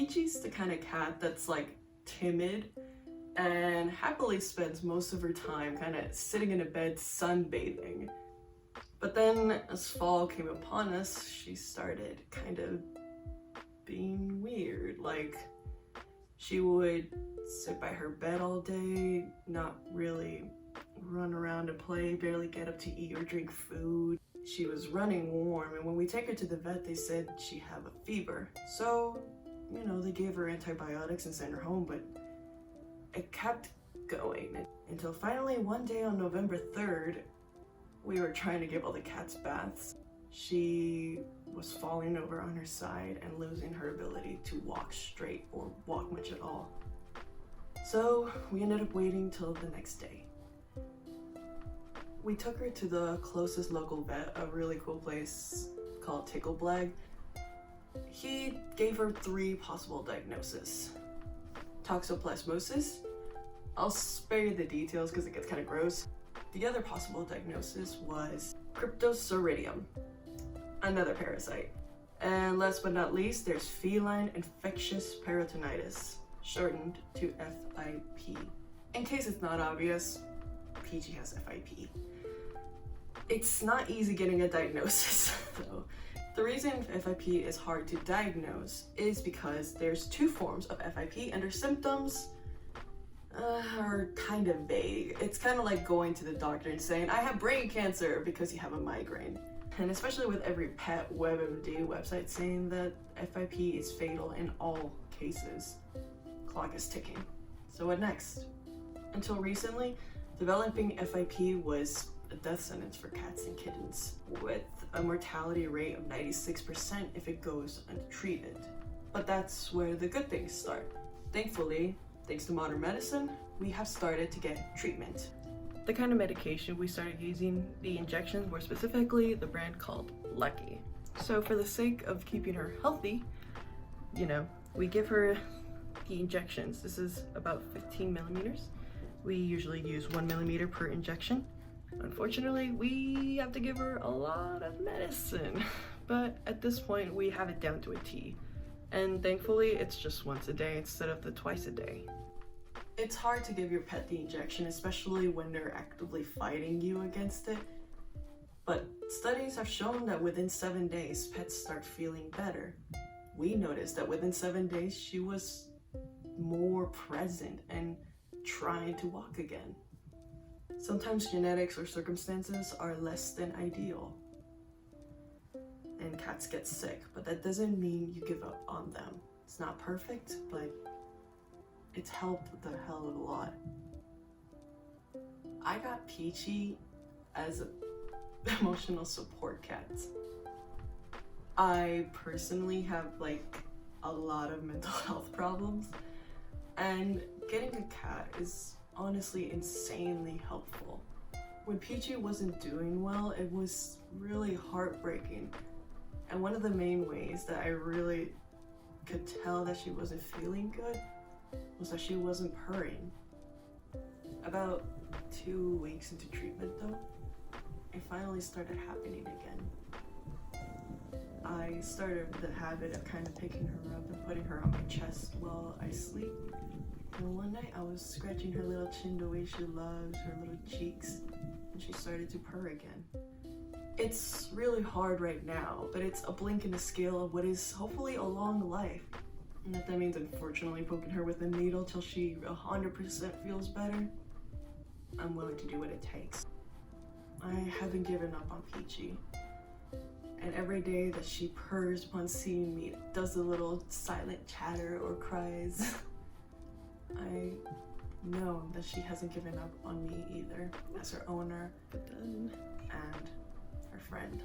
Peachy's the kind of cat that's like timid and happily spends most of her time kind of sitting in a bed sunbathing. But then as fall came upon us, she started kind of being weird. Like, she would sit by her bed all day, not really run around and play, barely get up to eat or drink food. She was running warm, and when we take her to the vet, they said she had a fever. So, you know, they gave her antibiotics and sent her home, but it kept going until finally one day on November 3rd, we were trying to give all the cats baths. She was falling over on her side and losing her ability to walk straight or walk much at all. So we ended up waiting till the next day. We took her to the closest local vet, a really cool place called Tickleblag. He gave her 3 possible diagnoses. Toxoplasmosis. I'll spare you the details because it gets kind of gross. The other possible diagnosis was Cryptosporidium, another parasite. And last but not least, there's feline infectious peritonitis, shortened to FIP. In case it's not obvious, Peachy has FIP. It's not easy getting a diagnosis though. The reason FIP is hard to diagnose is because there's 2 forms of FIP and their symptoms are kind of vague. It's kind of like going to the doctor and saying, I have brain cancer because you have a migraine. And especially with every pet WebMD website saying that FIP is fatal in all cases. Clock is ticking. So what next? Until recently, developing FIP was a death sentence for cats and kittens, with a mortality rate of 96% if it goes untreated. But that's where the good things start. Thankfully, thanks to modern medicine, we have started to get treatment. The kind of medication we started using, the injections, were specifically the brand called Lucky. So for the sake of keeping her healthy, you know, we give her the injections. This is about 15 millimeters. We usually use 1 millimeter per injection. Unfortunately, we have to give her a lot of medicine, but at this point we have it down to a T. And thankfully, it's just once a day instead of the twice a day. It's hard to give your pet the injection, especially when they're actively fighting you against it. But studies have shown that within 7 days, pets start feeling better. We noticed that within 7 days, she was more present and trying to walk again. Sometimes genetics or circumstances are less than ideal, and cats get sick, but that doesn't mean you give up on them. It's not perfect, but it's helped the hell of a lot. I got Peachy as an emotional support cat. I personally have like a lot of mental health problems, and getting a cat is honestly insanely helpful. When Peachy wasn't doing well, it was really heartbreaking. And one of the main ways that I really could tell that she wasn't feeling good was that she wasn't purring. About 2 weeks into treatment though, it finally started happening again. I started the habit of kind of picking her up and putting her on my chest while I sleep. And one night I was scratching her little chin the way she loves, her little cheeks, and she started to purr again. It's really hard right now, but it's a blink in the scale of what is hopefully a long life. And if that means unfortunately poking her with a needle till she 100% feels better, I'm willing to do what it takes. I haven't given up on Peachy. And every day that she purrs upon seeing me, does a little silent chatter or cries, I know that she hasn't given up on me either, as her owner and her friend.